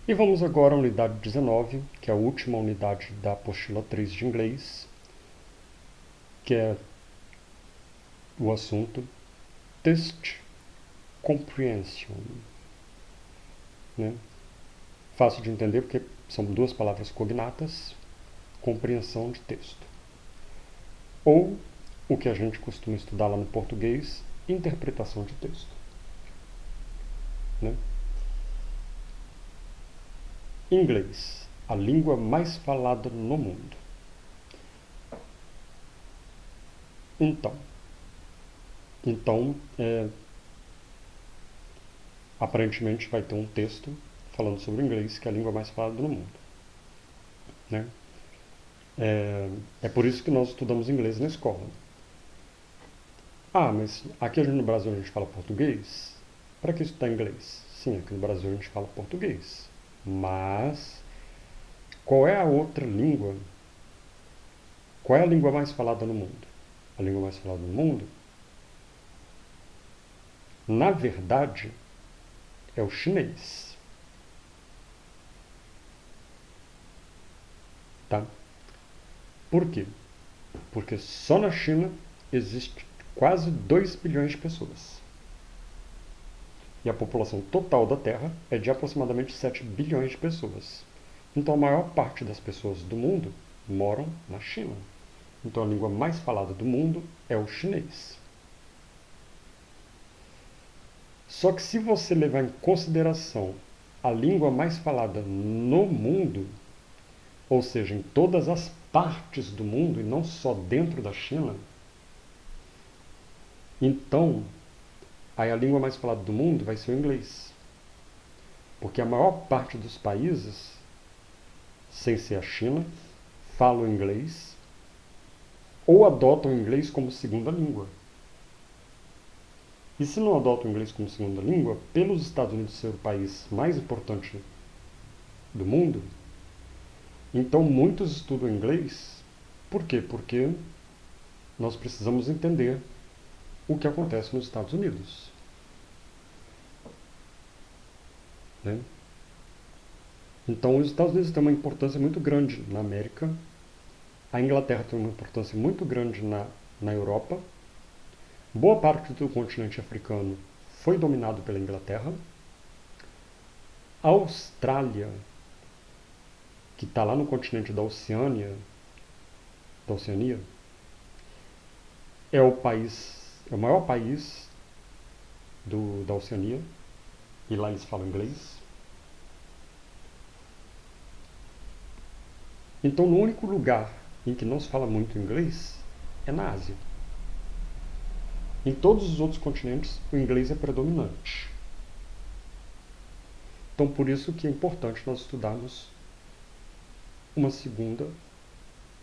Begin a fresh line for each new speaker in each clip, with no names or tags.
E vamos agora à unidade 19, que é a última unidade da apostila 3 de inglês, que é o assunto Text Comprehension. Né? Fácil de entender porque são duas palavras cognatas, compreensão de texto. Ou, o que a gente costuma estudar lá no português, interpretação de texto. Né? Inglês, a língua mais falada no mundo. Então, aparentemente vai ter um texto falando sobre o inglês, que é a língua mais falada no mundo. Né? É por isso que nós estudamos inglês na escola. Ah, mas aqui no Brasil a gente fala português? Para que estudar inglês? Sim, aqui no Brasil a gente fala português. Mas qual é a outra língua? Qual é a língua mais falada no mundo? A língua mais falada no mundo, na verdade, é o chinês. Tá? Por quê? Porque só na China existe quase 2 bilhões de pessoas. E a população total da Terra é de aproximadamente 7 bilhões de pessoas. Então a maior parte das pessoas do mundo moram na China. Então a língua mais falada do mundo é o chinês. Só que se você levar em consideração a língua mais falada no mundo, ou seja, em todas as partes do mundo e não só dentro da China, então aí a língua mais falada do mundo vai ser o inglês. Porque a maior parte dos países, sem ser a China, falam inglês ou adotam o inglês como segunda língua. E se não adotam o inglês como segunda língua, pelos Estados Unidos ser o país mais importante do mundo, então muitos estudam inglês. Por quê? Porque nós precisamos entender o que acontece nos Estados Unidos. Né? Então os Estados Unidos têm uma importância muito grande na América, a Inglaterra tem uma importância muito grande na Europa, boa parte do continente africano foi dominado pela Inglaterra, a Austrália, que está lá no continente da Oceania, é o maior país da Oceania, e lá eles falam inglês. Então, no único lugar em que não se fala muito inglês é na Ásia. Em todos os outros continentes, o inglês é predominante. Então, por isso que é importante nós estudarmos uma segunda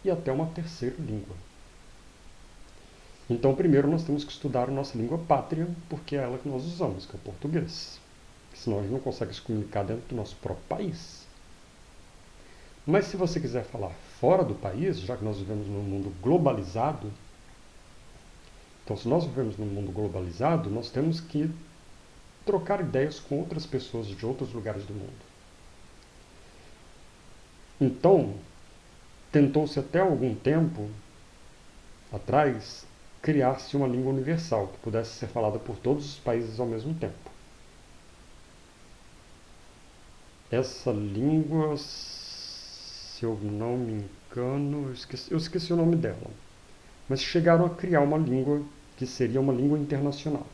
e até uma terceira língua. Então, primeiro nós temos que estudar a nossa língua pátria, porque é ela que nós usamos, que é o português. Senão a gente não consegue se comunicar dentro do nosso próprio país. Mas se você quiser falar fora do país, já que nós vivemos num mundo globalizado, então se nós vivemos num mundo globalizado, nós temos que trocar ideias com outras pessoas de outros lugares do mundo. Então, tentou-se até algum tempo atrás criar-se uma língua universal que pudesse ser falada por todos os países ao mesmo tempo. Essa língua, se eu não me engano, eu esqueci o nome dela, mas chegaram a criar uma língua que seria uma língua internacional.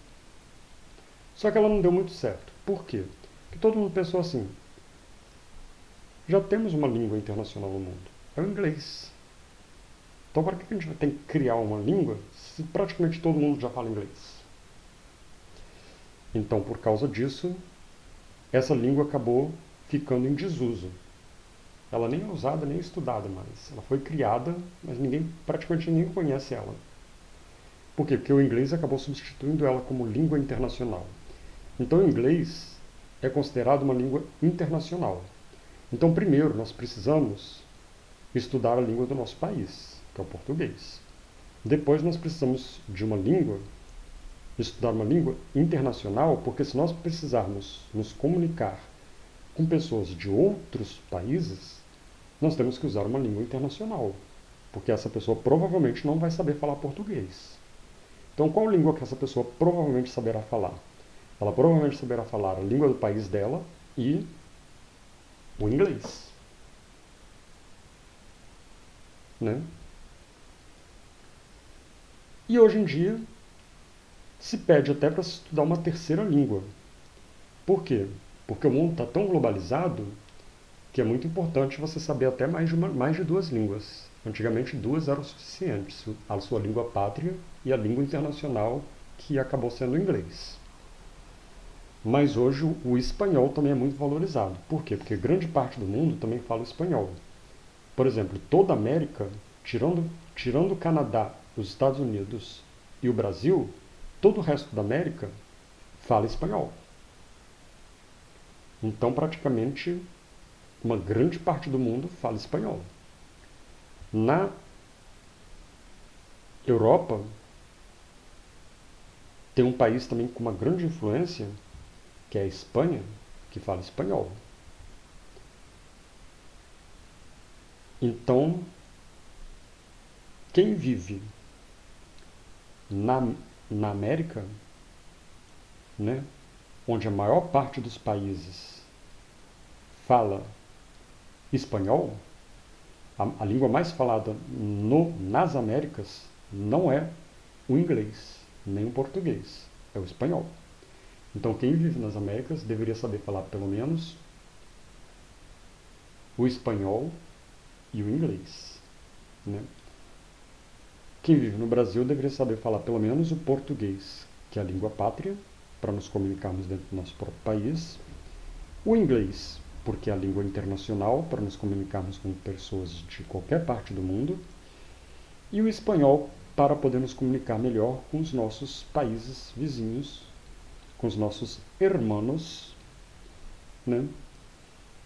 Só que ela não deu muito certo. Por quê? Porque todo mundo pensou assim, já temos uma língua internacional no mundo, é o inglês. Então, para que a gente tem que criar uma língua se praticamente todo mundo já fala inglês? Então, por causa disso, essa língua acabou ficando em desuso. Ela nem é usada, nem é estudada mais. Ela foi criada, mas praticamente ninguém conhece ela. Por quê? Porque o inglês acabou substituindo ela como língua internacional. Então, o inglês é considerado uma língua internacional. Então, primeiro, nós precisamos estudar a língua do nosso país, que é o português. Depois, nós precisamos de estudar uma língua internacional, porque se nós precisarmos nos comunicar com pessoas de outros países, nós temos que usar uma língua internacional, porque essa pessoa provavelmente não vai saber falar português. Então, qual língua que essa pessoa provavelmente saberá falar? Ela provavelmente saberá falar a língua do país dela e o inglês, né? E hoje em dia se pede até para se estudar uma terceira língua. Por quê? Porque o mundo está tão globalizado que é muito importante você saber até mais de duas línguas. Antigamente, duas eram suficientes: a sua língua pátria e a língua internacional, que acabou sendo o inglês. Mas hoje o espanhol também é muito valorizado. Por quê? Porque grande parte do mundo também fala espanhol. Por exemplo, toda a América, tirando o Canadá, os Estados Unidos e o Brasil, todo o resto da América fala espanhol. Então, praticamente, uma grande parte do mundo fala espanhol. Na Europa, tem um país também com uma grande influência, que é a Espanha, que fala espanhol. Então, quem vive na, na América, né, onde a maior parte dos países fala espanhol, a língua mais falada nas Américas não é o inglês, nem o português, é o espanhol. Então, quem vive nas Américas deveria saber falar pelo menos o espanhol e o inglês, né? Quem vive no Brasil deveria saber falar pelo menos o português, que é a língua pátria, para nos comunicarmos dentro do nosso próprio país, o inglês, porque é a língua internacional, para nos comunicarmos com pessoas de qualquer parte do mundo, e o espanhol, para poder nos comunicar melhor com os nossos países vizinhos, com os nossos hermanos, né?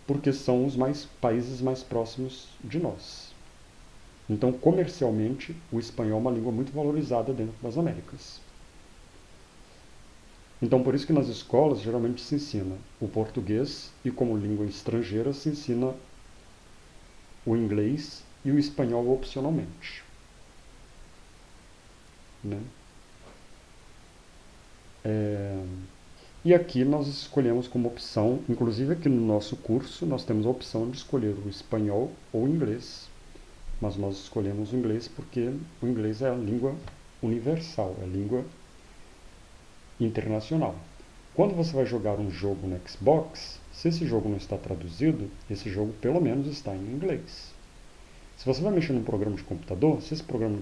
Porque são os países mais próximos de nós. Então, comercialmente, o espanhol é uma língua muito valorizada dentro das Américas. Então, por isso que nas escolas geralmente se ensina o português e, como língua estrangeira, se ensina o inglês e o espanhol opcionalmente, né? E aqui nós escolhemos como opção, inclusive aqui no nosso curso, nós temos a opção de escolher o espanhol ou o inglês, mas nós escolhemos o inglês porque o inglês é a língua universal, é a língua internacional. Quando você vai jogar um jogo no Xbox, se esse jogo não está traduzido, esse jogo pelo menos está em inglês. Se você vai mexer num programa de computador, se esse programa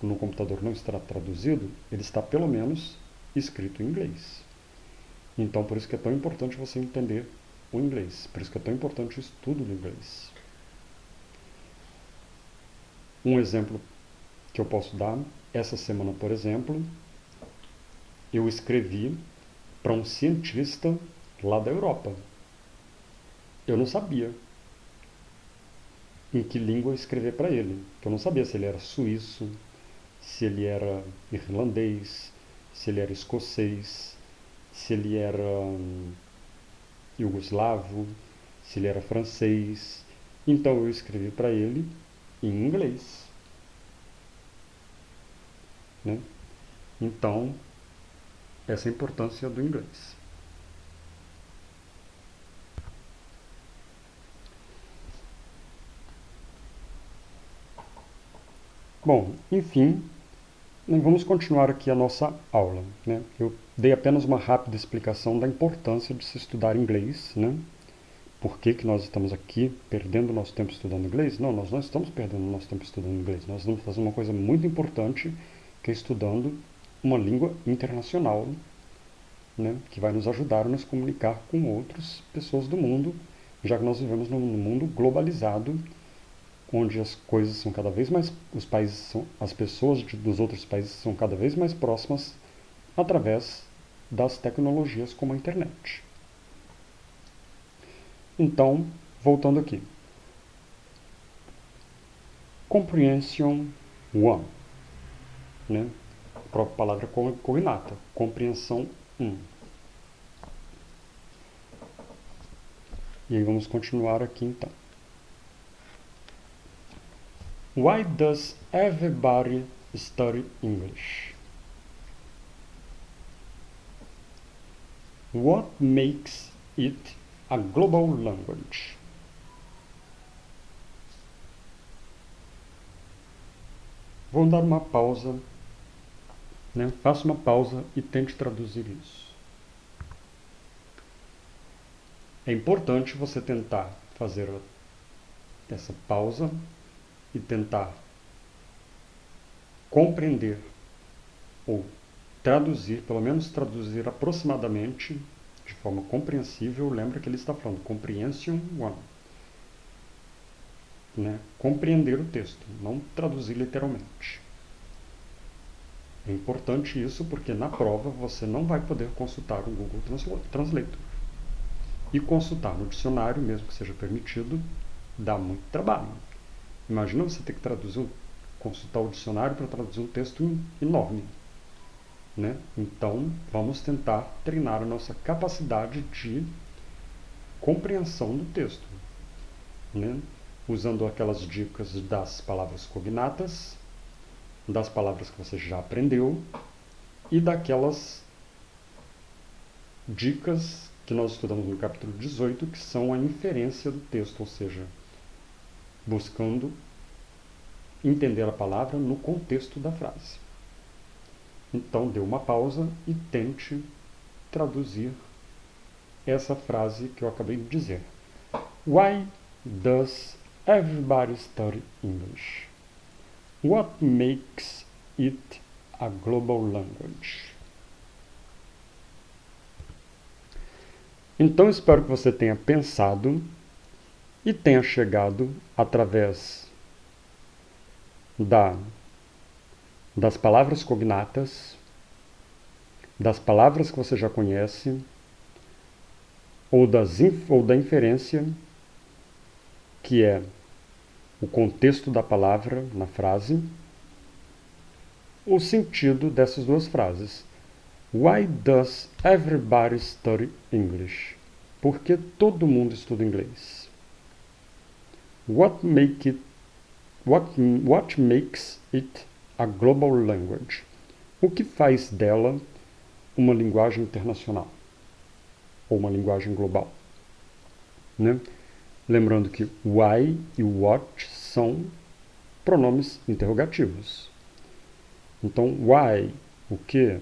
no computador não está traduzido, ele está pelo menos escrito em inglês. Então, por isso que é tão importante você entender o inglês. Por isso que é tão importante o estudo do inglês. Um exemplo que eu posso dar, essa semana, por exemplo, eu escrevi para um cientista lá da Europa. Eu não sabia em que língua escrever para ele. Eu não sabia se ele era suíço, se ele era irlandês, se ele era escocês, se ele era iugoslavo, se ele era francês. Então eu escrevi para ele em inglês, né? Então, essa é a importância do inglês. Bom, enfim, vamos continuar aqui a nossa aula, né? Eu dei apenas uma rápida explicação da importância de se estudar inglês, né? Por que nós estamos aqui perdendo nosso tempo estudando inglês? Não, nós não estamos perdendo nosso tempo estudando inglês. Nós estamos fazendo uma coisa muito importante, que é estudando uma língua internacional, né? Que vai nos ajudar a nos comunicar com outras pessoas do mundo, já que nós vivemos num mundo globalizado, onde as coisas são cada vez mais, as pessoas dos outros países são cada vez mais próximas através das tecnologias como a internet. Então, voltando aqui. Comprehension 1, né? A própria palavra cognata, compreensão 1. E aí vamos continuar aqui então. Why does everybody study English? What makes it a global language? Vou dar uma pausa, né? Faça uma pausa e tente traduzir isso. É importante você tentar fazer essa pausa e tentar compreender ou traduzir, pelo menos traduzir aproximadamente, de forma compreensível. Lembra que ele está falando comprehension one, né? Compreender o texto, não traduzir literalmente. É importante isso porque na prova você não vai poder consultar o Google Translator. E consultar no dicionário, mesmo que seja permitido, dá muito trabalho. Imagina você ter que consultar o dicionário para traduzir um texto enorme, né? Então, vamos tentar treinar a nossa capacidade de compreensão do texto, né? Usando aquelas dicas das palavras cognatas, das palavras que você já aprendeu e daquelas dicas que nós estudamos no capítulo 18, que são a inferência do texto, ou seja, buscando entender a palavra no contexto da frase. Então, dê uma pausa e tente traduzir essa frase que eu acabei de dizer. Why does everybody study English? What makes it a global language? Então, espero que você tenha pensado e tenha chegado através das palavras cognatas, das palavras que você já conhece, ou da inferência, que é o contexto da palavra na frase, o sentido dessas duas frases. Why does everybody study English? Por que todo mundo estuda inglês? What makes it a global language? O que faz dela uma linguagem internacional? Ou uma linguagem global? Né? Lembrando que why e what são pronomes interrogativos. Então, why, o que?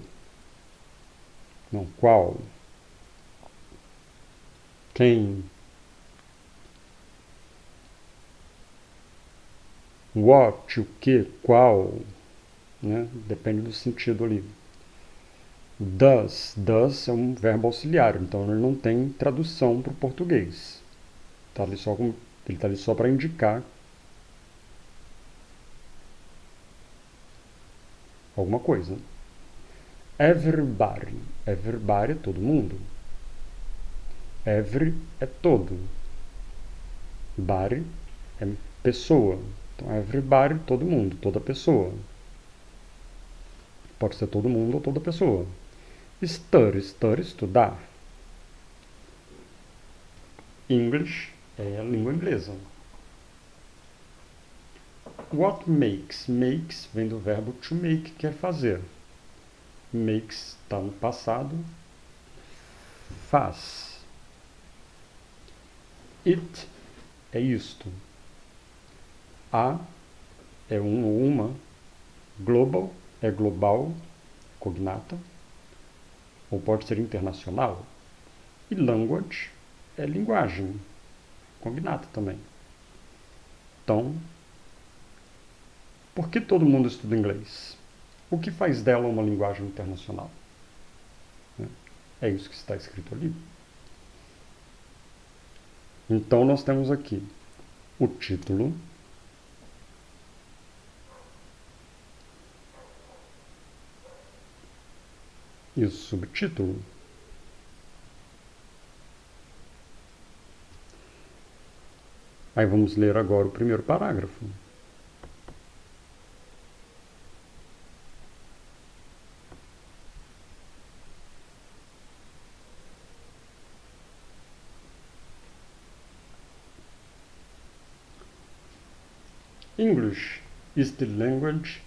Não, qual? Quem? What, o que, qual? Né? Depende do sentido ali. Does é um verbo auxiliar, então ele não tem tradução para o português. Ele está ali só para indicar alguma coisa. Everybody. Everybody é todo mundo. Every é todo. Body é pessoa. Então, everybody, todo mundo, toda pessoa. Pode ser todo mundo ou toda pessoa. Study, estudar. English é a língua inglesa. What makes? Makes vem do verbo to make, que é fazer. Makes está no passado. Faz. It é isto. A é um ou uma. Global é global, cognata. Ou pode ser internacional. E language é linguagem, cognata também. Então, por que todo mundo estuda inglês? O que faz dela uma linguagem internacional? É isso que está escrito ali. Então, nós temos aqui o título, e o subtítulo. Aí vamos ler agora o primeiro parágrafo. English is the language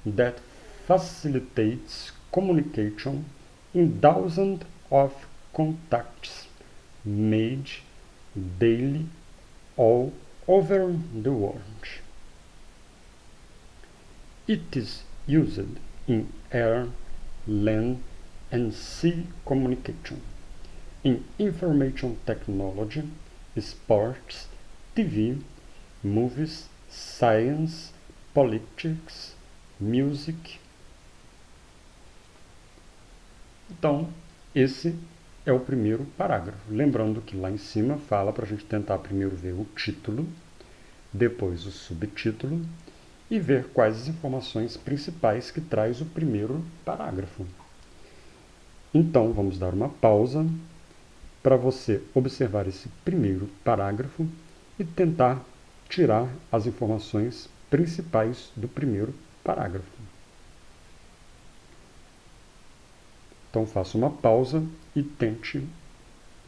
that facilitates communication in thousands of contacts made daily all over the world. It is used in air, land, and sea communication, in information technology, sports, TV, movies, science, politics, music. Então, esse é o primeiro parágrafo. Lembrando que lá em cima fala para a gente tentar primeiro ver o título, depois o subtítulo e ver quais as informações principais que traz o primeiro parágrafo. Então, vamos dar uma pausa para você observar esse primeiro parágrafo e tentar tirar as informações principais do primeiro parágrafo. Então, faça uma pausa e tente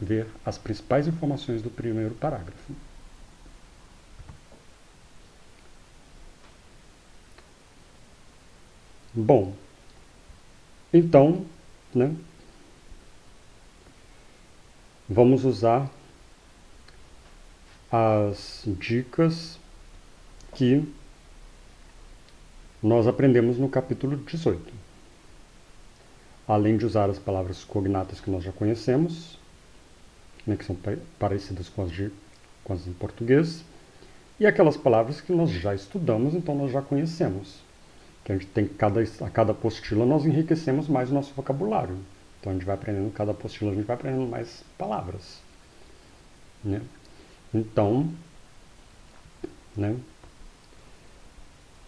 ver as principais informações do primeiro parágrafo. Bom, então, vamos usar as dicas que nós aprendemos no capítulo 18. Além de usar as palavras cognatas que nós já conhecemos, que são parecidas com as em português, e aquelas palavras que nós já estudamos, então nós já conhecemos. Que a gente tem a cada apostila nós enriquecemos mais o nosso vocabulário. Então a gente vai aprendendo, cada apostila a gente vai aprendendo mais palavras. Então,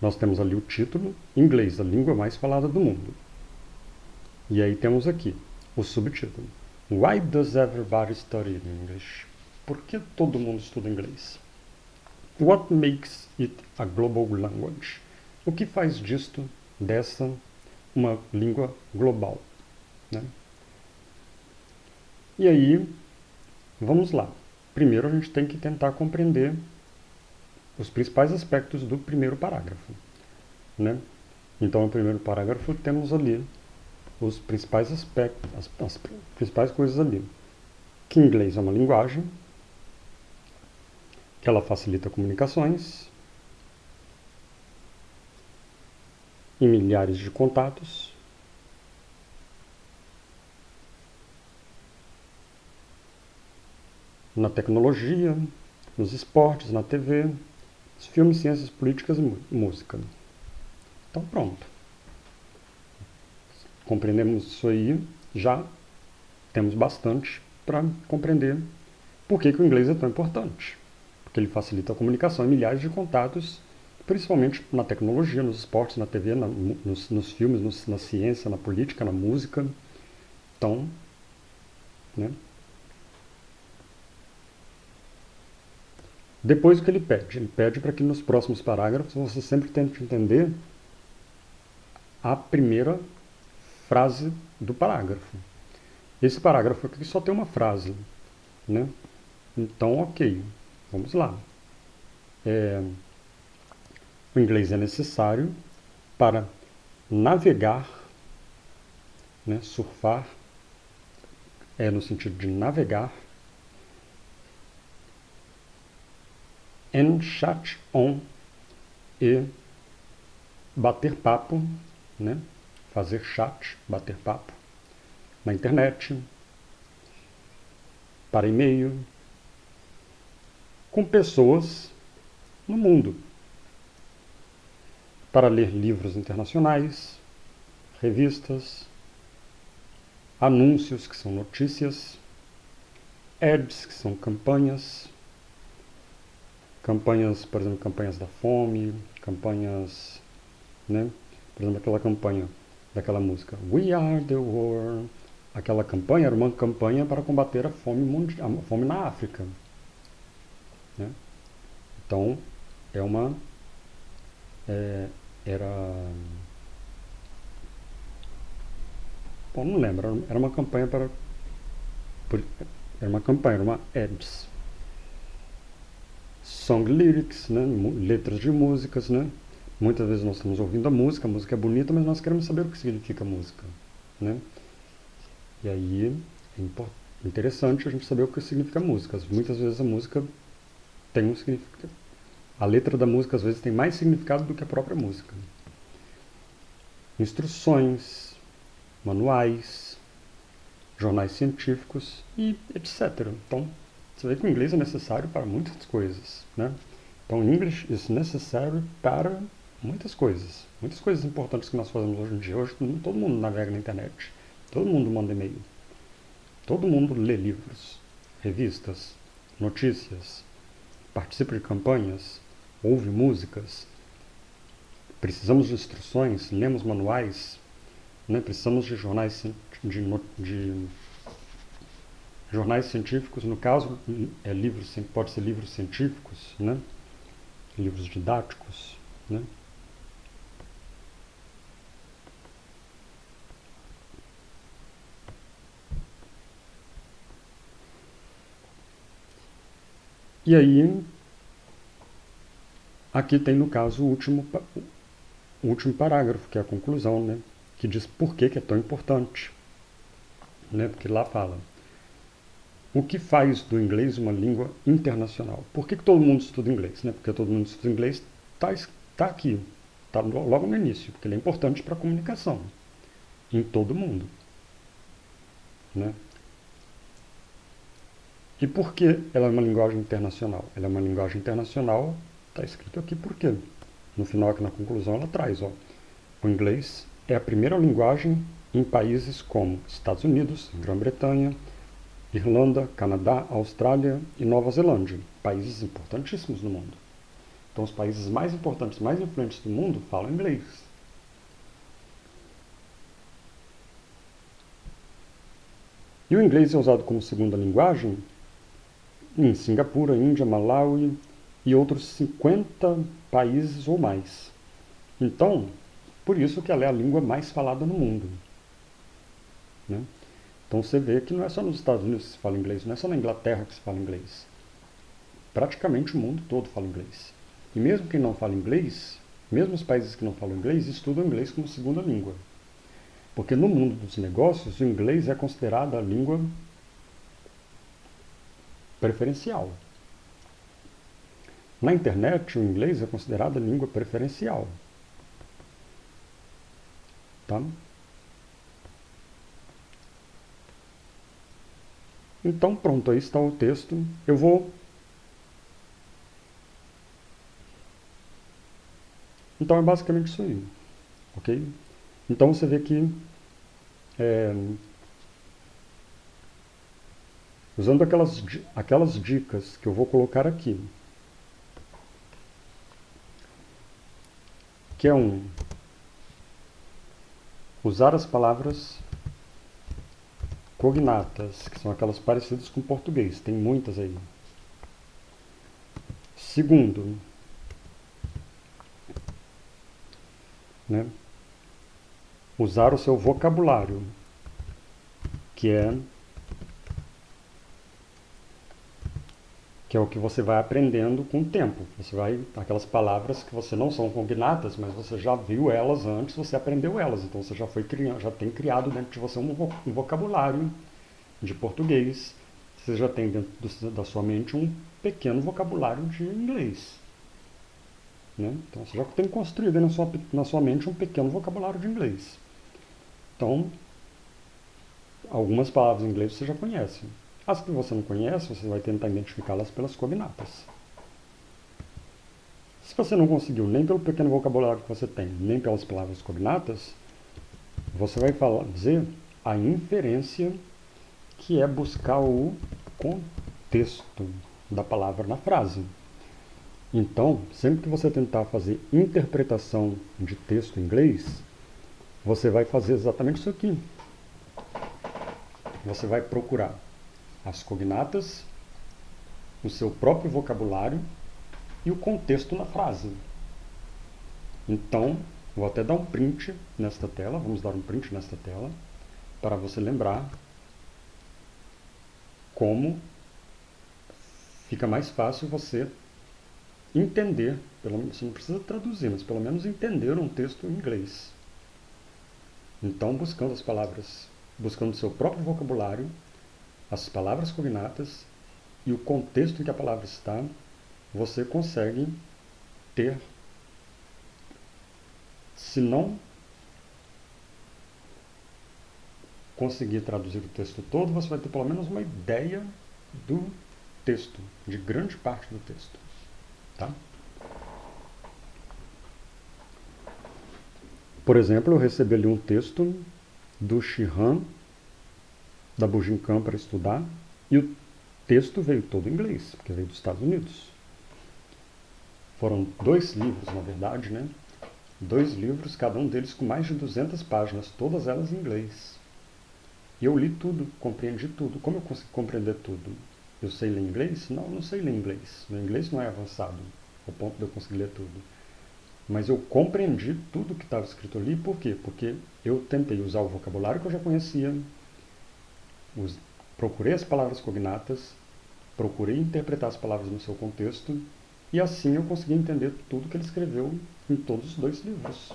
nós temos ali o título, inglês, a língua mais falada do mundo. E aí temos aqui o subtítulo. Why does everybody study English? Por que todo mundo estuda inglês? What makes it a global language? O que faz dessa uma língua global? E aí, vamos lá. Primeiro a gente tem que tentar compreender os principais aspectos do primeiro parágrafo. Então, no primeiro parágrafo temos ali os principais aspectos, as principais coisas ali. Que inglês é uma linguagem, que ela facilita comunicações, em milhares de contatos, na tecnologia, nos esportes, na TV, nos filmes, ciências políticas e música. Então pronto. Compreendemos isso aí, já temos bastante para compreender por que o inglês é tão importante. Porque ele facilita a comunicação em milhares de contatos, principalmente na tecnologia, nos esportes, na TV, nos filmes, na ciência, na política, na música. Então, Depois o que ele pede? Ele pede para que nos próximos parágrafos você sempre tente entender a primeira frase do parágrafo. Esse parágrafo aqui só tem uma frase, Então, ok, vamos lá. O inglês é necessário para navegar, surfar é no sentido de navegar, and chat on e bater papo, fazer chat, bater papo na internet, para e-mail, com pessoas no mundo, para ler livros internacionais, revistas, anúncios, que são notícias, ads, que são campanhas, por exemplo, campanhas da fome, campanhas, por exemplo, aquela campanha daquela música We Are the World. Aquela campanha era uma campanha para combater a fome na África. Então, não lembro, era uma campanha era uma ads. Song lyrics, né? Letras de músicas, né? Muitas vezes nós estamos ouvindo a música é bonita, mas nós queremos saber o que significa a música, né? E aí é interessante a gente saber o que significa a música. Muitas vezes a música tem um significado. A letra da música às vezes tem mais significado do que a própria música. Instruções, manuais, jornais científicos e etc. Então, você vê que o inglês é necessário para muitas coisas, né? Então, English is necessary para muitas coisas importantes que nós fazemos hoje em dia. Hoje todo mundo navega na internet, todo mundo manda e-mail, todo mundo lê livros, revistas, notícias, participa de campanhas, ouve músicas, precisamos de instruções, lemos manuais, né? Precisamos de jornais científicos, no caso, pode ser livros científicos, né? Livros didáticos, né? E aí, aqui tem no caso o último parágrafo, que é a conclusão, né? Que diz por que é tão importante, né? Porque lá fala: o que faz do inglês uma língua internacional? Por que todo mundo estuda inglês? Né? Porque todo mundo estuda inglês está aqui, está logo no início, porque ele é importante para a comunicação em todo mundo, né? E por que ela é uma linguagem internacional? Ela é uma linguagem internacional, está escrito aqui por quê. No final, aqui na conclusão, ela traz, ó, o inglês é a primeira linguagem em países como Estados Unidos, Grã-Bretanha, Irlanda, Canadá, Austrália e Nova Zelândia, países importantíssimos no mundo. Então, os países mais importantes, mais influentes do mundo falam inglês. E o inglês é usado como segunda linguagem em Singapura, Índia, Malawi e outros 50 países ou mais. Então, por isso que ela é a língua mais falada no mundo, né? Então você vê que não é só nos Estados Unidos que se fala inglês, não é só na Inglaterra que se fala inglês. Praticamente o mundo todo fala inglês. E mesmo quem não fala inglês, mesmo os países que não falam inglês, estudam inglês como segunda língua. Porque no mundo dos negócios, o inglês é considerado a língua preferencial. Na internet, o inglês é considerado a língua preferencial. Tá? Então, pronto, aí está o texto. Eu vou... Então, é basicamente isso aí, ok? Então, você vê que, usando aquelas dicas que eu vou colocar aqui, que é usar as palavras cognatas, que são aquelas parecidas com português, tem muitas aí. Segundo, né, usar o seu vocabulário, que é o que você vai aprendendo com o tempo. Você vai, aquelas palavras que você não são cognatas, mas você já viu elas antes, você aprendeu elas, então você já tem criado dentro de você um vocabulário de português, você já tem dentro da sua mente um pequeno vocabulário de inglês, né? Então você já tem construído na sua mente um pequeno vocabulário de inglês. Então, algumas palavras em inglês você já conhece. As que você não conhece, você vai tentar identificá-las pelas cognatas. Se você não conseguiu nem pelo pequeno vocabulário que você tem, nem pelas palavras cognatas, você vai fazer a inferência, que é buscar o contexto da palavra na frase. Então, sempre que você tentar fazer interpretação de texto em inglês, você vai fazer exatamente isso aqui. Você vai procurar as cognatas, o seu próprio vocabulário e o contexto na frase. Então, vou até dar um print nesta tela, vamos dar um print nesta tela, para você lembrar como fica mais fácil você entender, você não precisa traduzir, mas pelo menos entender um texto em inglês. Então, buscando as palavras, buscando seu próprio vocabulário, as palavras cognatas e o contexto em que a palavra está, você consegue ter, se não conseguir traduzir o texto todo, você vai ter pelo menos uma ideia do texto, de grande parte do texto. Tá? Por exemplo, eu recebi ali um texto do Shihan, da Bujinkan, para estudar, e o texto veio todo em inglês, porque veio dos Estados Unidos. Foram 2 livros, na verdade, né? 2 livros, cada um deles com mais de 200 páginas, todas elas em inglês. E eu li tudo, compreendi tudo. Como eu consegui compreender tudo? Eu sei ler inglês? Não, eu não sei ler inglês. Meu inglês não é avançado, ao ponto de eu conseguir ler tudo. Mas eu compreendi tudo que estava escrito ali. Por quê? Porque eu tentei usar o vocabulário que eu já conhecia, procurei as palavras cognatas, procurei interpretar as palavras no seu contexto, e assim eu consegui entender tudo que ele escreveu em todos os 2 livros.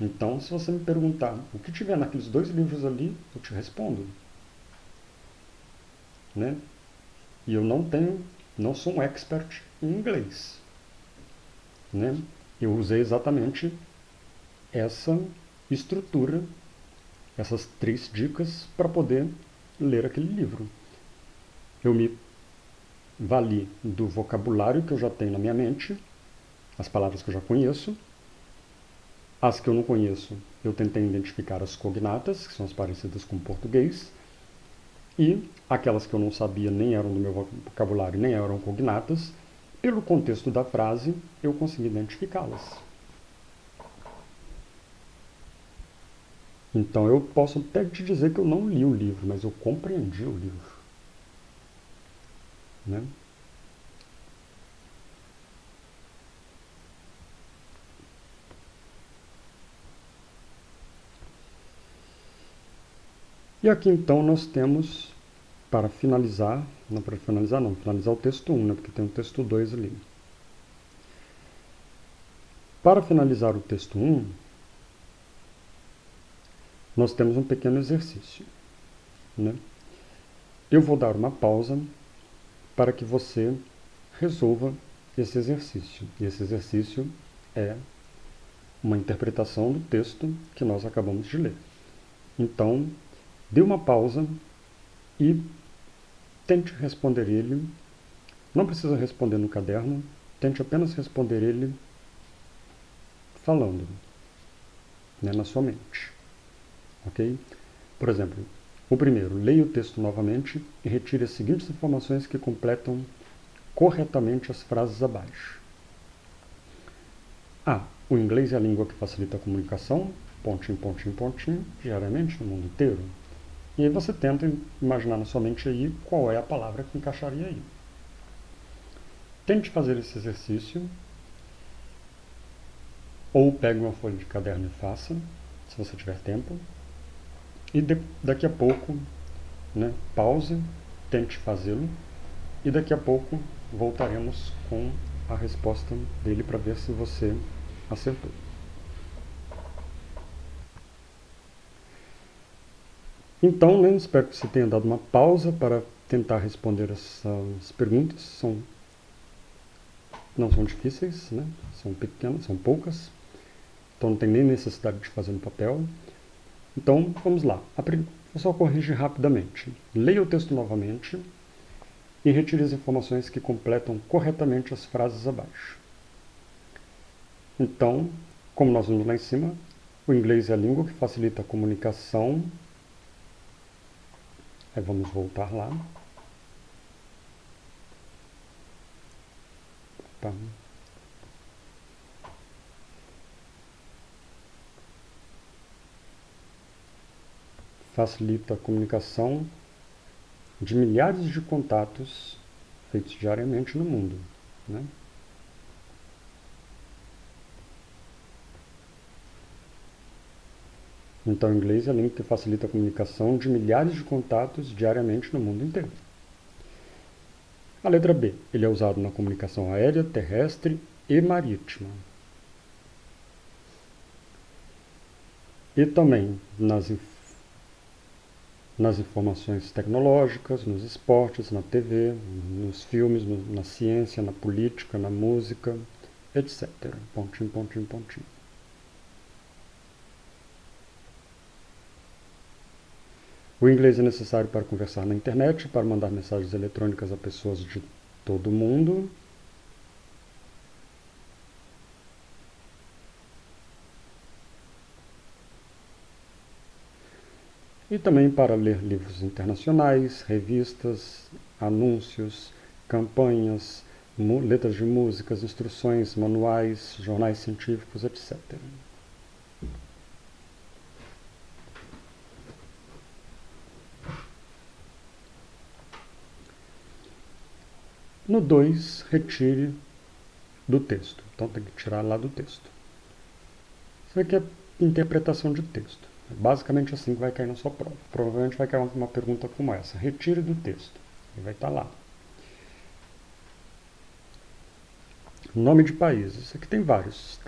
Então, se você me perguntar o que tiver naqueles 2 livros ali, eu te respondo. Né? E eu não sou um expert em inglês. Né? Eu usei exatamente essa estrutura, essas 3 dicas para poder ler aquele livro. Eu me vali do vocabulário que eu já tenho na minha mente, as palavras que eu já conheço. As que eu não conheço, eu tentei identificar as cognatas, que são as parecidas com o português, e aquelas que eu não sabia, nem eram do meu vocabulário, nem eram cognatas, pelo contexto da frase, eu consegui identificá-las. Então eu posso até te dizer que eu não li o livro, mas eu compreendi o livro. Né? E aqui então nós temos, para finalizar o texto 1, né, porque tem o texto 2 ali. Para finalizar o texto 1, nós temos um pequeno exercício. Né? Eu vou dar uma pausa para que você resolva esse exercício. E esse exercício é uma interpretação do texto que nós acabamos de ler. Então, dê uma pausa e tente responder ele. Não precisa responder no caderno, tente apenas responder ele falando, né, na sua mente. Ok? Por exemplo, o primeiro, leia o texto novamente e retire as seguintes informações que completam corretamente as frases abaixo. A. O inglês é a língua que facilita a comunicação, pontinho, pontinho, pontinho, diariamente no mundo inteiro. E aí você tenta imaginar na sua mente aí qual é a palavra que encaixaria aí. Tente fazer esse exercício, ou pegue uma folha de caderno e faça, se você tiver tempo. E daqui a pouco, né, pause, tente fazê-lo, e daqui a pouco voltaremos com a resposta dele para ver se você acertou. Então, né, espero que você tenha dado uma pausa para tentar responder essas perguntas. Não são difíceis, né? São pequenas, são poucas, então não tem nem necessidade de fazer no papel. Então, vamos lá. Vou só corrigir rapidamente. Leia o texto novamente e retire as informações que completam corretamente as frases abaixo. Então, como nós vimos lá em cima, o inglês é a língua que facilita a comunicação. Aí vamos voltar lá. Tá. Facilita a comunicação de milhares de contatos feitos diariamente no mundo. Né? Então, o inglês é a língua que facilita a comunicação de milhares de contatos diariamente no mundo inteiro. A letra B, ele é usado na comunicação aérea, terrestre e marítima. E também nas informações tecnológicas, nos esportes, na TV, nos filmes, na ciência, na política, na música, etc. Pontinho, pontinho, pontinho. O inglês é necessário para conversar na internet, para mandar mensagens eletrônicas a pessoas de todo o mundo. E também para ler livros internacionais, revistas, anúncios, campanhas, letras de músicas, instruções, manuais, jornais científicos, etc. No 2, retire do texto. Então tem que tirar lá do texto. Isso aqui é interpretação de texto. É basicamente assim que vai cair na sua prova. Provavelmente vai cair uma pergunta como essa. Retire do texto. E vai estar lá. Nome de países. Aqui tem vários.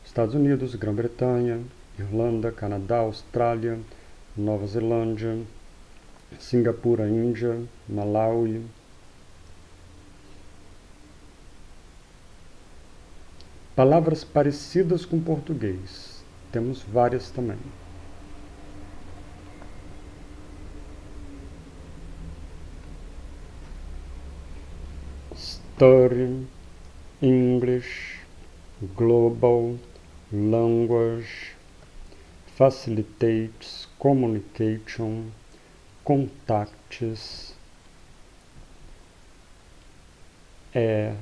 Estados Unidos, Grã-Bretanha, Irlanda, Canadá, Austrália, Nova Zelândia, Singapura, Índia, Malawi. Palavras parecidas com português. Temos várias também. Study, English, global, language, facilitates communication, contacts, air,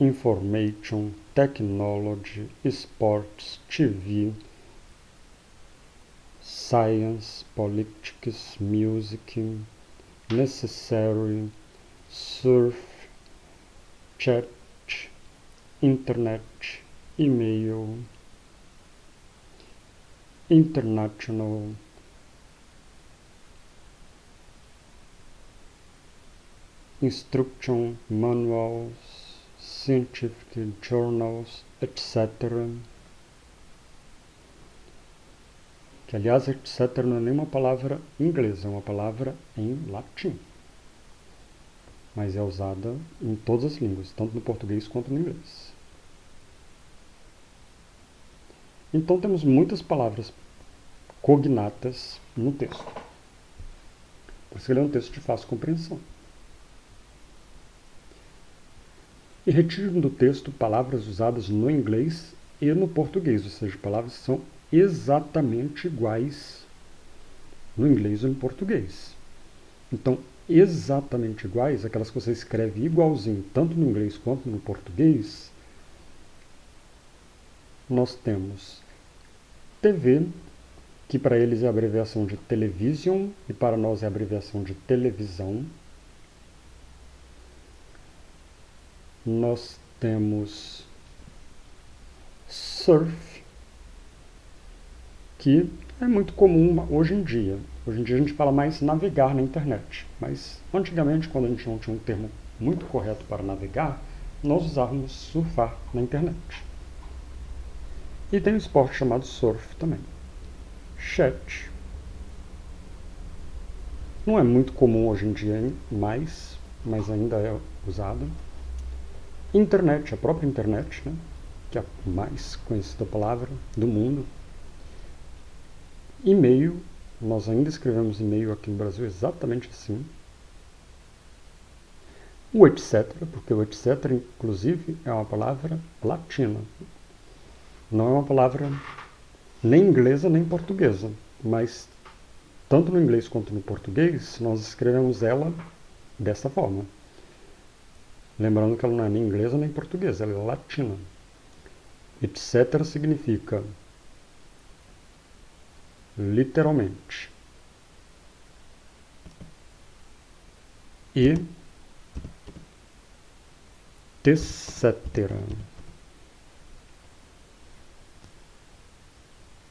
information, technology, sports, TV, science, politics, music, necessary, surf, chat, internet, email, international, instruction manuals, scientific journals, etc. Que, aliás, etc. não é nenhuma palavra inglesa, é uma palavra em latim. Mas é usada em todas as línguas, tanto no português quanto no inglês. Então temos muitas palavras cognatas no texto. Por isso ele é um texto de fácil compreensão. E retire do texto palavras usadas no inglês e no português, ou seja, palavras que são exatamente iguais no inglês e no português. Então, exatamente iguais, aquelas que você escreve igualzinho, tanto no inglês quanto no português, nós temos TV, que para eles é a abreviação de television e para nós é a abreviação de televisão. Nós temos surf, que é muito comum hoje em dia. Hoje em dia a gente fala mais navegar na internet, mas antigamente, quando a gente não tinha um termo muito correto para navegar, nós usávamos surfar na internet. E tem um esporte chamado surf também. Chat. Não é muito comum hoje em dia mais, mas ainda é usado. Internet, a própria internet, né? Que é a mais conhecida palavra do mundo. E-mail, nós ainda escrevemos e-mail aqui no Brasil exatamente assim. O etc, porque o etc, inclusive, é uma palavra latina. Não é uma palavra nem inglesa nem portuguesa, mas tanto no inglês quanto no português, nós escrevemos ela dessa forma. Lembrando que ela não é nem inglesa nem portuguesa, ela é latina. Etc significa literalmente. E etc.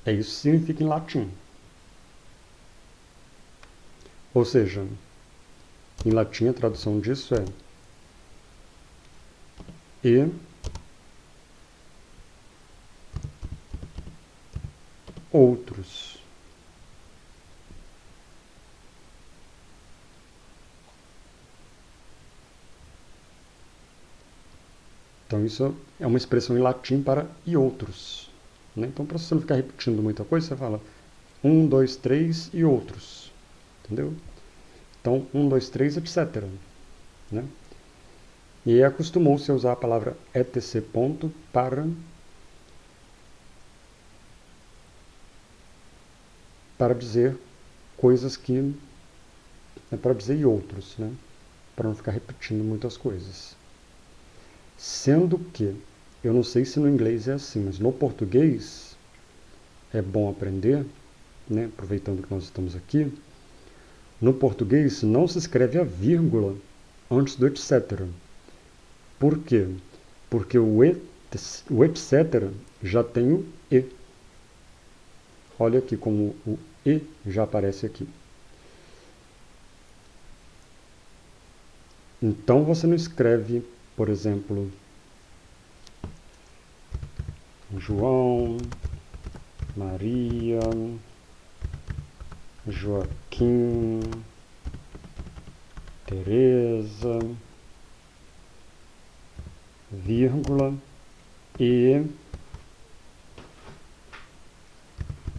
É isso que significa em latim. Ou seja, em latim a tradução disso é e outros. Então isso é uma expressão em latim para e outros. Né? Então, para você não ficar repetindo muita coisa, você fala 1, 2, 3 e outros. Entendeu? Então, 1, 2, 3, etc. Né? E acostumou-se a usar a palavra etc. ponto para dizer coisas que... para dizer e outros, né? Para não ficar repetindo muitas coisas. Sendo que, eu não sei se no inglês é assim, mas no português é bom aprender, né? Aproveitando que nós estamos aqui, no português não se escreve a vírgula antes do etc. Por quê? Porque o etc. já tem o e. Olha aqui como o e já aparece aqui. Então você não escreve, por exemplo, João, Maria, Joaquim, Teresa, vírgula e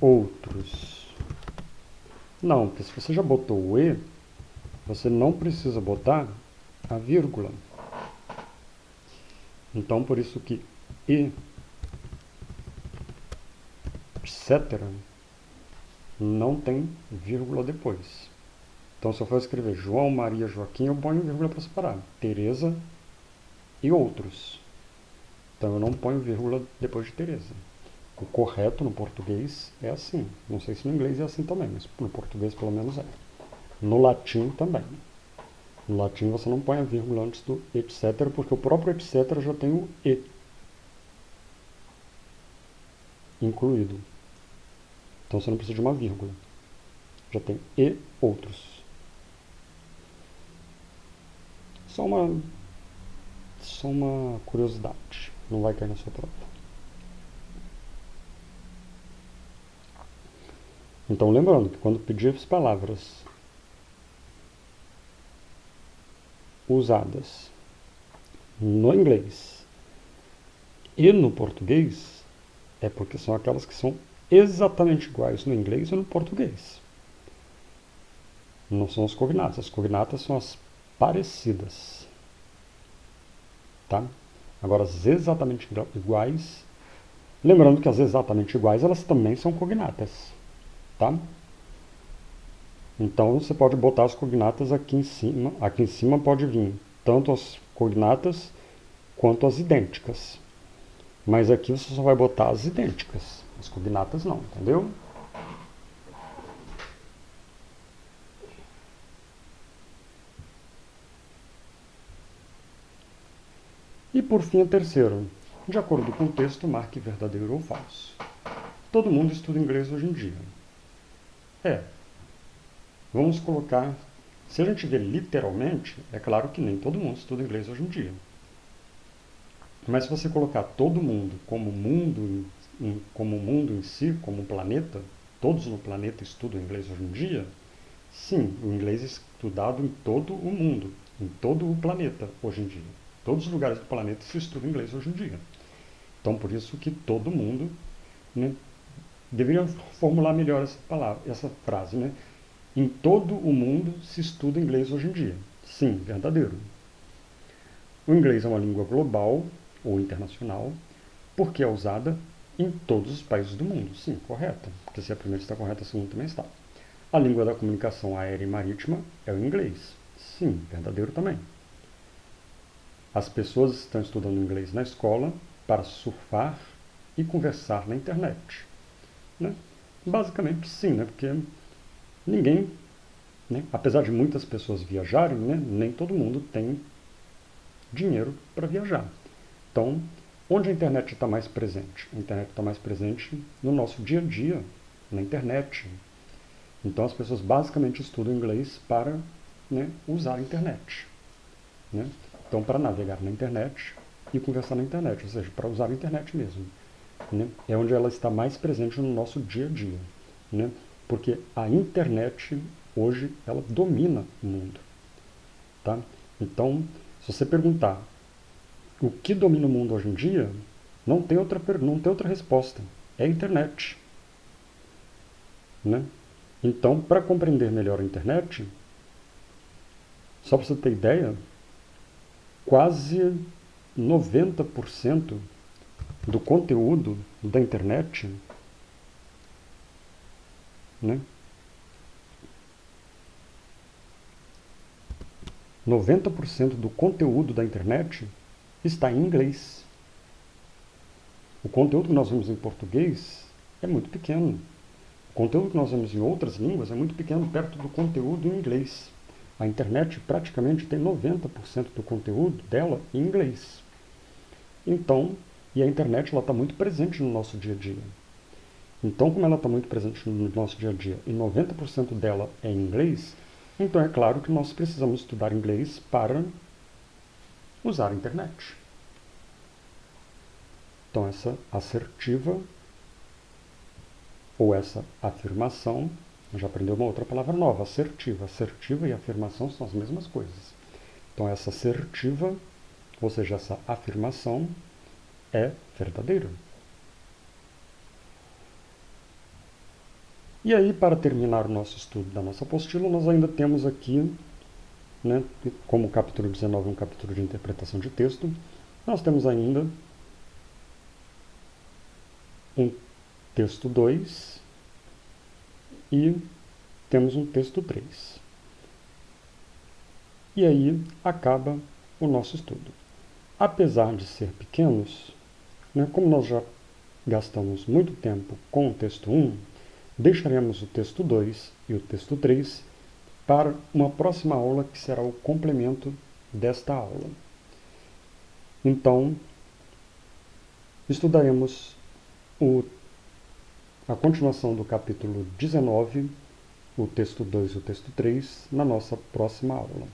outros. Não, porque se você já botou o e, você não precisa botar a vírgula. Então, por isso que e, etc., não tem vírgula depois. Então, se eu for escrever João, Maria, Joaquim, eu ponho vírgula para separar. Teresa e outros. Então, eu não ponho vírgula depois de Teresa. O correto no português é assim. Não sei se no inglês é assim também, mas no português pelo menos é. No latim também. No latim você não põe a vírgula antes do etc, porque o próprio etc já tem o e incluído. Então você não precisa de uma vírgula. Já tem e outros. Só uma curiosidade. Não vai cair na sua prova. Então lembrando que quando pedir as palavras usadas no inglês e no português, é porque são aquelas que são exatamente iguais no inglês e no português. Não são as cognatas. As cognatas são as parecidas. Tá? Agora, as exatamente iguais... Lembrando que as exatamente iguais, elas também são cognatas. Tá? Então, você pode botar as cognatas aqui em cima. Aqui em cima pode vir tanto as cognatas quanto as idênticas. Mas aqui você só vai botar as idênticas. As cognatas não, entendeu? E por fim, a terceira. De acordo com o texto, marque verdadeiro ou falso. Todo mundo estuda inglês hoje em dia. Vamos colocar... Se a gente vê literalmente, é claro que nem todo mundo estuda inglês hoje em dia. Mas se você colocar todo mundo como mundo em si, como um planeta, todos no planeta estudam inglês hoje em dia, sim, o inglês é estudado em todo o mundo, em todo o planeta hoje em dia. Todos os lugares do planeta se estuda inglês hoje em dia. Então, por isso que todo mundo, né, deveria formular melhor essa frase, né? Em todo o mundo se estuda inglês hoje em dia. Sim, verdadeiro. O inglês é uma língua global ou internacional, porque é usada em todos os países do mundo. Sim, correto. Porque se a primeira está correta, a segunda também está. A língua da comunicação aérea e marítima é o inglês. Sim, verdadeiro também. As pessoas estão estudando inglês na escola para surfar e conversar na internet. Né? Basicamente sim, né? Porque ninguém, né? Apesar de muitas pessoas viajarem, né? Nem todo mundo tem dinheiro para viajar. Então, onde a internet está mais presente? A internet está mais presente no nosso dia a dia, na internet. Então as pessoas basicamente estudam inglês para, né, usar a internet. Né? Então, para navegar na internet e conversar na internet, ou seja, para usar a internet mesmo. Né? É onde ela está mais presente no nosso dia a dia. Né? Porque a internet, hoje, ela domina o mundo. Tá? Então, se você perguntar o que domina o mundo hoje em dia, não tem outra resposta. É a internet. Né? Então, para compreender melhor a internet, só para você ter ideia, quase 90% do conteúdo da internet, né? 90% do conteúdo da internet está em inglês. O conteúdo que nós vemos em português é muito pequeno. O conteúdo que nós vemos em outras línguas é muito pequeno perto do conteúdo em inglês. A internet praticamente tem 90% do conteúdo dela em inglês. Então, e a internet está muito presente no nosso dia a dia. Então, como ela está muito presente no nosso dia a dia e 90% dela é em inglês, então é claro que nós precisamos estudar inglês para usar a internet. Então, essa assertiva ou essa afirmação, já aprendeu uma outra palavra nova, assertiva. Assertiva e afirmação são as mesmas coisas. Então, essa assertiva, ou seja, essa afirmação é verdadeira. E aí, para terminar o nosso estudo da nossa apostila, nós ainda temos aqui, né, como o capítulo 19 é um capítulo de interpretação de texto, nós temos ainda um texto 2 e temos um texto 3. E aí acaba o nosso estudo. Apesar de ser pequenos, né, como nós já gastamos muito tempo com o texto 1, deixaremos o texto 2 e o texto 3 para uma próxima aula que será o complemento desta aula. Então, estudaremos a continuação do capítulo 19, o texto 2 e o texto 3, na nossa próxima aula.